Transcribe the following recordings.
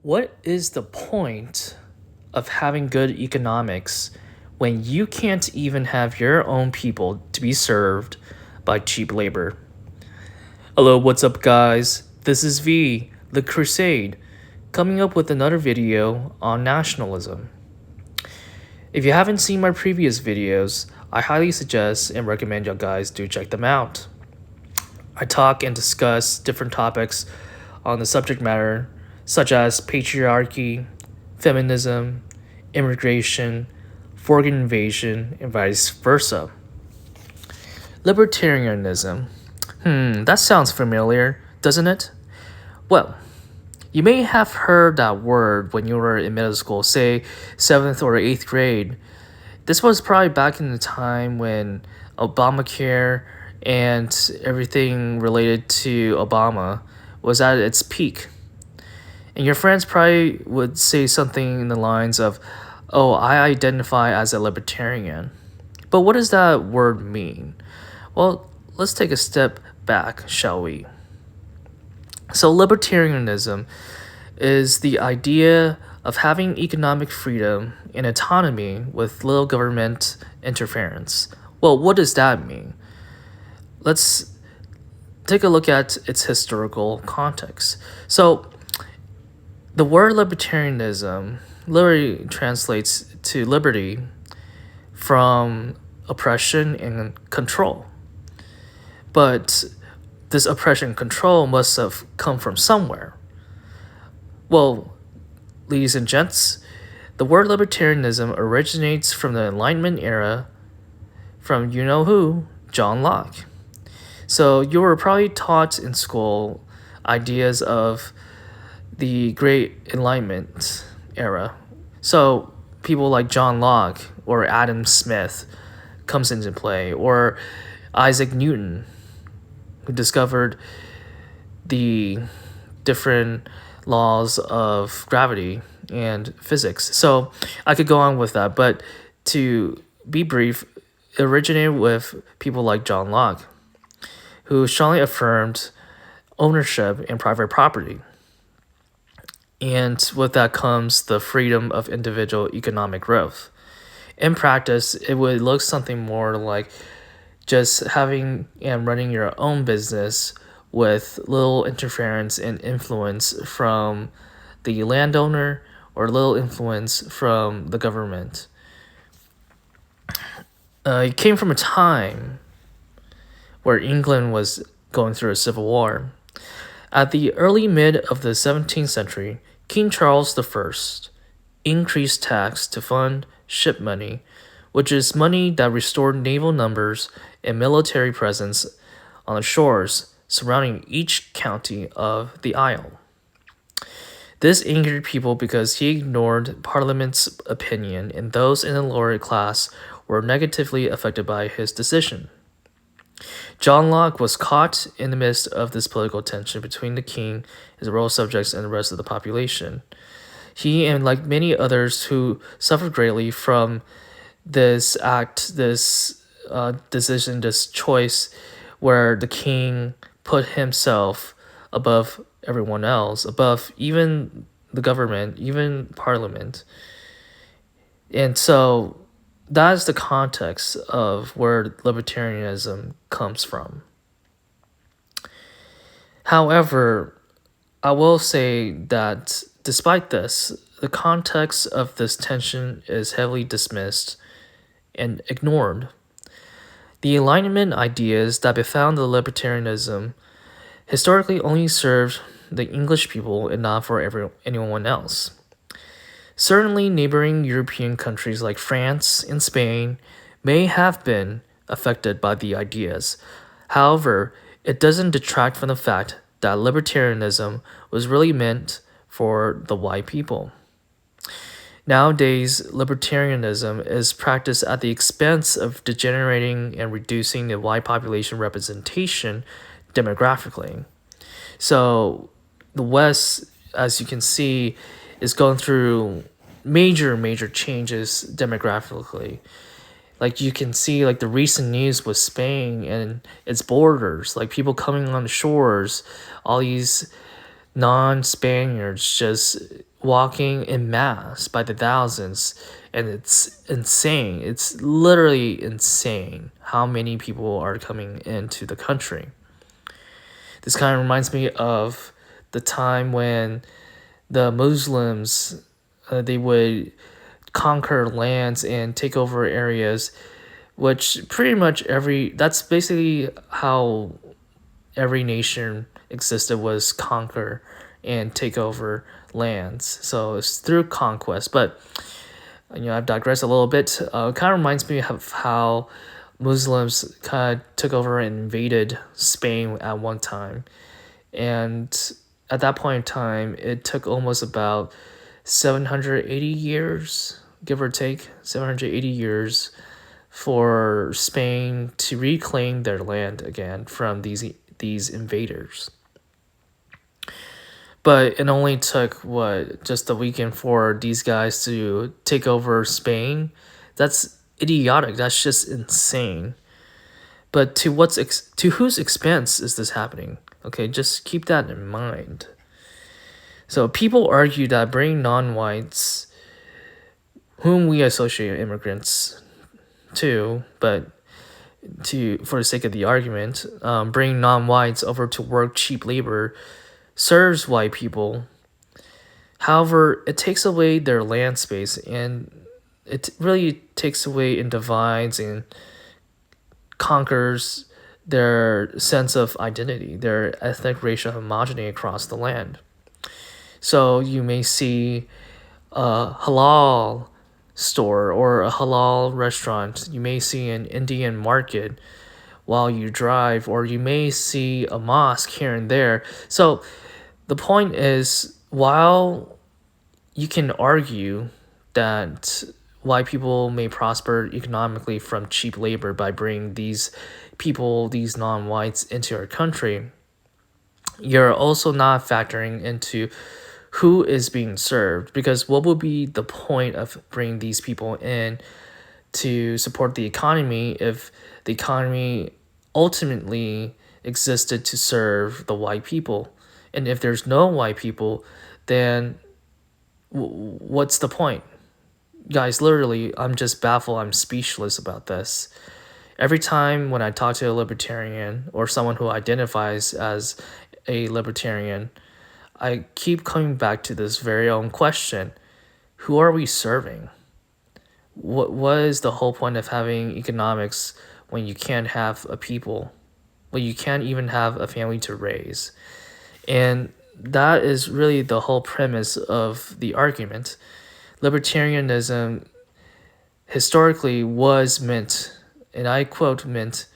What is the point of having good economics when you can't even have your own people to be served by cheap labor? Hello, what's up, guys? This is V, the Crusade, coming up with another video on nationalism. If you haven't seen my previous videos, I highly suggest and recommend you guys do check them out. I talk and discuss different topics on the subject matter, such as patriarchy, feminism, immigration, foreign invasion, and vice versa. Libertarianism. That sounds familiar, doesn't it? Well, you may have heard that word when you were in middle school, say 7th or 8th grade. This was probably back in the time when Obamacare and everything related to Obama was at its peak. And your friends probably would say something in the lines of, "Oh, I identify as a libertarian." But what does that word mean? Well, let's take a step back, shall we? So, libertarianism is the idea of having economic freedom and autonomy with little government interference. Well, what does that mean? Let's take a look at its historical context. So, the word libertarianism literally translates to liberty from oppression and control. But this oppression and control must have come from somewhere. Well, ladies and gents, the word libertarianism originates from the Enlightenment era from you know who, John Locke. So you were probably taught in school ideas of the Great Enlightenment era. So people like John Locke or Adam Smith comes into play, or Isaac Newton, who discovered the different laws of gravity and physics. So I could go on with that, but to be brief, it originated with people like John Locke, who strongly affirmed ownership and private property. And with that comes the freedom of individual economic growth. In practice, it would look something more like just having and running your own business with little interference and influence from the landowner or little influence from the government. It came from a time where England was going through a civil war. At the early mid of the 17th century, King Charles I increased tax to fund ship money, which is money that restored naval numbers and military presence on the shores surrounding each county of the Isle. This angered people because he ignored Parliament's opinion, and those in the lower class were negatively affected by his decision. John Locke was caught in the midst of this political tension between the king, his royal subjects, and the rest of the population. He, and like many others who suffered greatly from this act, this decision, this choice, where the king put himself above everyone else, above even the government, even parliament. And so that is the context of where libertarianism comes from. However, I will say that despite this, the context of this tension is heavily dismissed and ignored. The Enlightenment ideas that befound the libertarianism historically only served the English people and not for anyone else. Certainly, neighboring European countries like France and Spain may have been affected by the ideas. However, it doesn't detract from the fact that libertarianism was really meant for the white people. Nowadays, libertarianism is practiced at the expense of degenerating and reducing the white population representation demographically. So, the West, as you can see, is going through major changes demographically. Like you can see, like the recent news with Spain and its borders, like people coming on the shores, all these non-Spaniards just walking in mass by the thousands, and it's insane. It's literally insane how many people are coming into the country. This kind of reminds me of the time when the Muslims they would conquer lands and take over areas, which pretty much that's basically how every nation existed, was conquer and take over lands. So it's through conquest. But I've digressed a little bit. It kind of reminds me of how Muslims kind of took over and invaded Spain at one time. And at that point in time, it took almost about 780 years, give or take, 780 years for Spain to reclaim their land again from these invaders. But it only took just a weekend for these guys to take over Spain. That's idiotic. That's just insane. But to whose expense is this happening? Okay, just keep that in mind. So people argue that bringing non-whites, whom we associate immigrants to, but for the sake of the argument, bring non-whites over to work cheap labor serves white people. However, it takes away their land space, and it really takes away and divides and conquers their sense of identity, their ethnic racial homogeneity across the land. So you may see a halal store or a halal restaurant. You may see an Indian market while you drive, or you may see a mosque here and there. So the point is, while you can argue that white people may prosper economically from cheap labor by bringing these people, these non-whites, into our country, you're also not factoring into who is being served, because what would be the point of bringing these people in to support the economy if the economy ultimately existed to serve the white people? And if there's no white people, then what's the point? Guys, literally, I'm just baffled. I'm speechless about this. Every time when I talk to a libertarian or someone who identifies as a libertarian, I keep coming back to this very own question. Who are we serving? What is the whole point of having economics when you can't have a people? When you can't even have a family to raise? And that is really the whole premise of the argument. Libertarianism historically was meant, and I quote, meant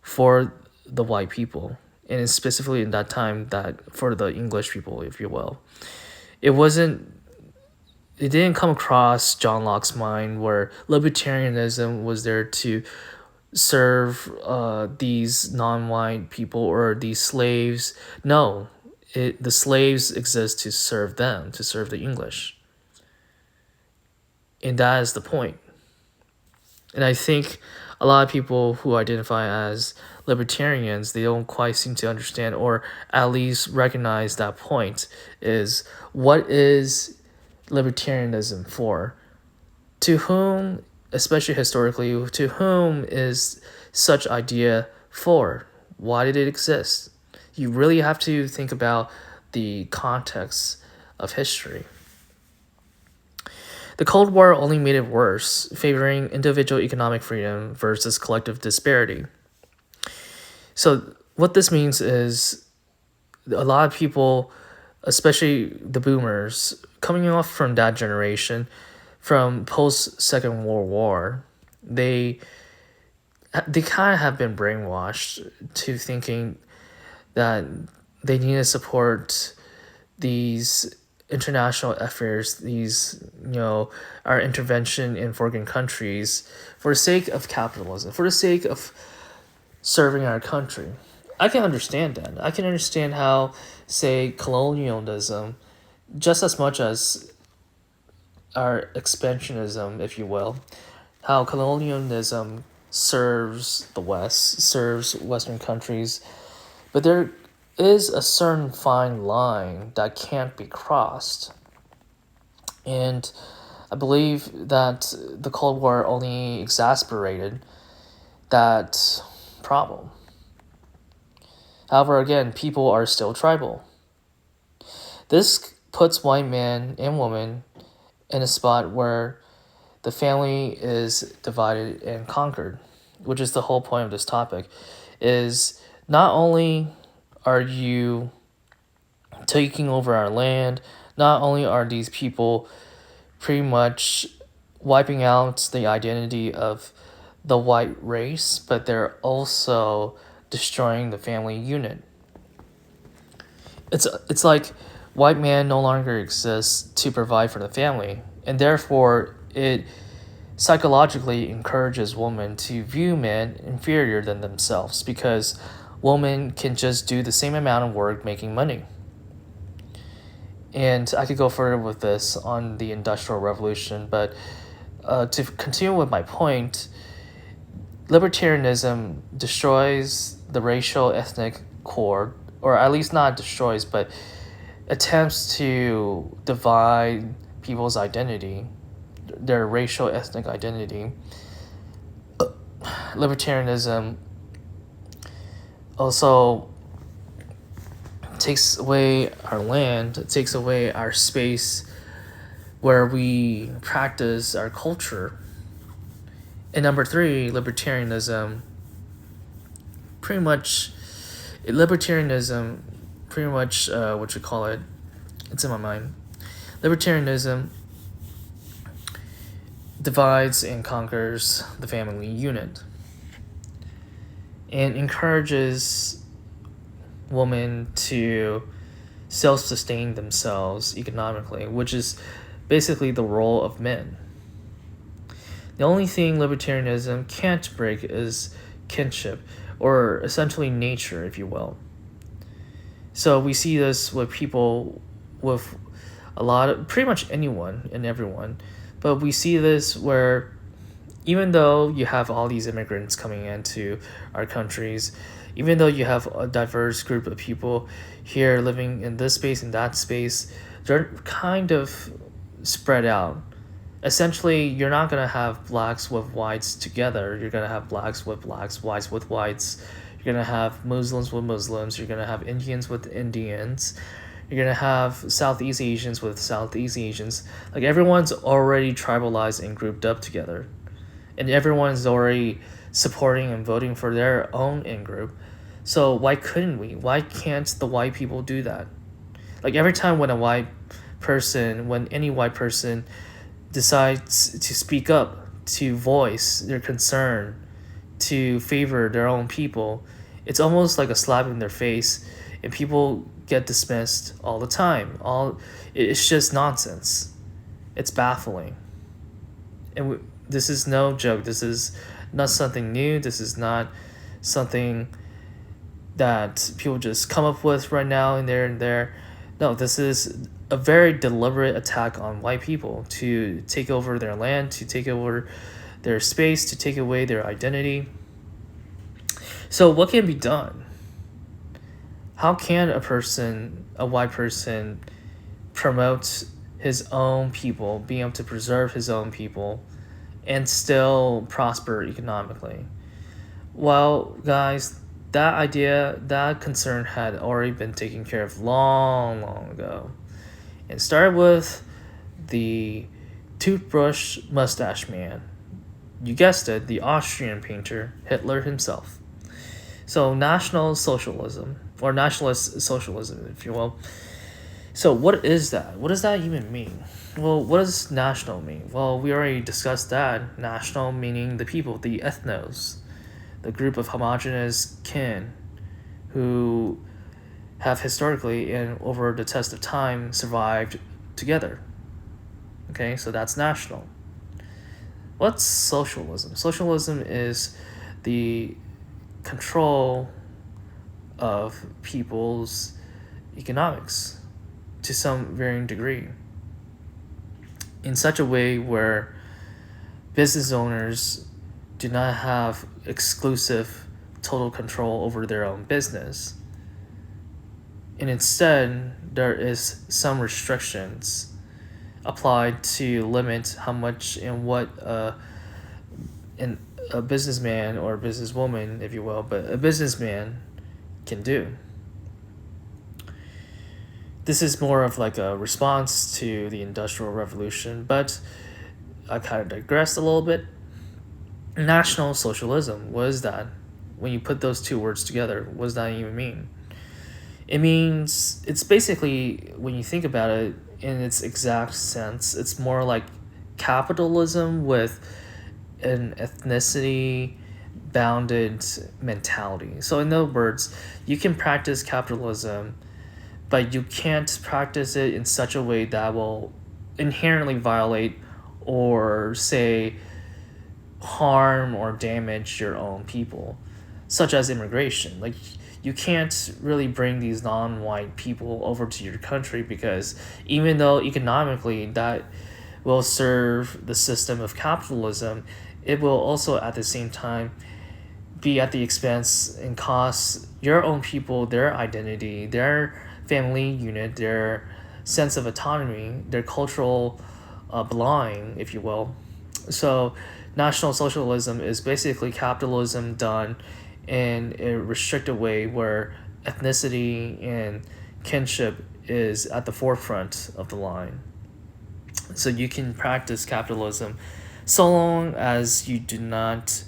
for the white people, and specifically in that time, that for the English people, if you will. It didn't come across John Locke's mind where libertarianism was there to serve these non-white people or these slaves. No, the slaves exist to serve them, to serve the English. And that is the point. And I think a lot of people who identify as libertarians, they don't quite seem to understand, or at least recognize that point, is what is libertarianism for? To whom, especially historically, to whom is such idea for? Why did it exist? You really have to think about the context of history. The Cold War only made it worse, favoring individual economic freedom versus collective disparity. So what this means is a lot of people, especially the boomers, coming off from that generation, from post-Second World War, they kind of have been brainwashed to thinking that they need to support these international affairs, these, our intervention in foreign countries for the sake of capitalism, for the sake of serving our country. I can understand that. I can understand how, say, colonialism, just as much as our expansionism, if you will, how colonialism serves the West, serves Western countries, but there is a certain fine line that can't be crossed. And I believe that the Cold War only exacerbated that problem. However, again, people are still tribal. This puts white man and woman in a spot where the family is divided and conquered, which is the whole point of this topic, is not only are you taking over our land, not only are these people pretty much wiping out the identity of the white race, but they're also destroying the family unit. It's like white man no longer exists to provide for the family, and therefore it psychologically encourages women to view men inferior than themselves because women can just do the same amount of work making money. And I could go further with this on the Industrial Revolution, but to continue with my point, libertarianism destroys the racial ethnic core, or at least not destroys, but attempts to divide people's identity, their racial ethnic identity. Libertarianism also takes away our land, takes away our space where we practice our culture. And number three, libertarianism pretty much what you call it, it's in my mind. Libertarianism divides and conquers the family unit and encourages women to self-sustain themselves economically, which is basically the role of men. The only thing libertarianism can't break is kinship, or essentially nature, if you will. So we see this with people, with a lot of, pretty much anyone and everyone, but we see this where even though you have all these immigrants coming into our countries, even though you have a diverse group of people here living in this space and that space, they're kind of spread out. Essentially, you're not going to have blacks with whites together. You're going to have blacks with blacks, whites with whites. You're going to have Muslims with Muslims. You're going to have Indians with Indians. You're going to have Southeast Asians with Southeast Asians. Like, everyone's already tribalized and grouped up together. And everyone's already supporting and voting for their own in-group. So why couldn't we? Why can't the white people do that? Like, every time when any white person decides to speak up, to voice their concern, to favor their own people, it's almost like a slap in their face, and people get dismissed all the time. It's just nonsense. It's baffling. And this is no joke. This is not something new. This is not something that people just come up with right now and there. No, this is a very deliberate attack on white people to take over their land, to take over their space, to take away their identity. So what can be done? How can a white person, promote his own people, being able to preserve his own people, and still prosper economically? Well, guys, that concern had already been taken care of long, long ago. It started with the toothbrush mustache man. You guessed it, the Austrian painter, Hitler himself. So National Socialism, or Nationalist Socialism, if you will. So what is that? What does that even mean? Well, what does national mean? Well, we already discussed that. National meaning the people, the ethnos, the group of homogenous kin who have historically and over the test of time survived together. Okay, so that's national. What's socialism? Socialism is the control of people's economics to some varying degree, in such a way where business owners do not have exclusive total control over their own business. and instead there is some restrictions applied to limit how much and what a businessman or a businesswoman, if you will, but a businessman can do. This is more of like a response to the Industrial Revolution, but I kind of digressed a little bit. National Socialism, what is that? When you put those two words together, what does that even mean? It means, it's basically, when you think about it in its exact sense, it's more like capitalism with an ethnicity bounded mentality. So, in other words, you can practice capitalism, but you can't practice it in such a way that will inherently violate or, say, harm or damage your own people, such as immigration. Like, you can't really bring these non-white people over to your country, because even though economically that will serve the system of capitalism, it will also at the same time be at the expense and cost your own people their identity, their family unit, their sense of autonomy, their cultural belonging, if you will. So, National Socialism is basically capitalism done in a restricted way where ethnicity and kinship is at the forefront of the line. So, you can practice capitalism so long as you do not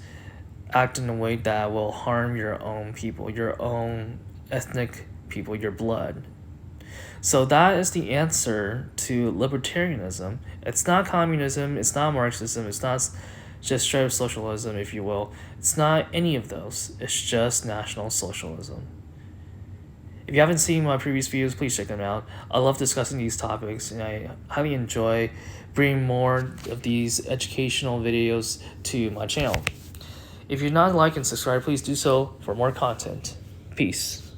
act in a way that will harm your own people, your own ethnic people, your blood. So that is the answer to libertarianism. It's not communism, it's not Marxism, it's not just straight up socialism, if you will. It's not any of those. It's just National Socialism. If you haven't seen my previous videos, please check them out. I love discussing these topics, and I highly enjoy bringing more of these educational videos to my channel. If you're not like and subscribe, please do so for more content. Peace.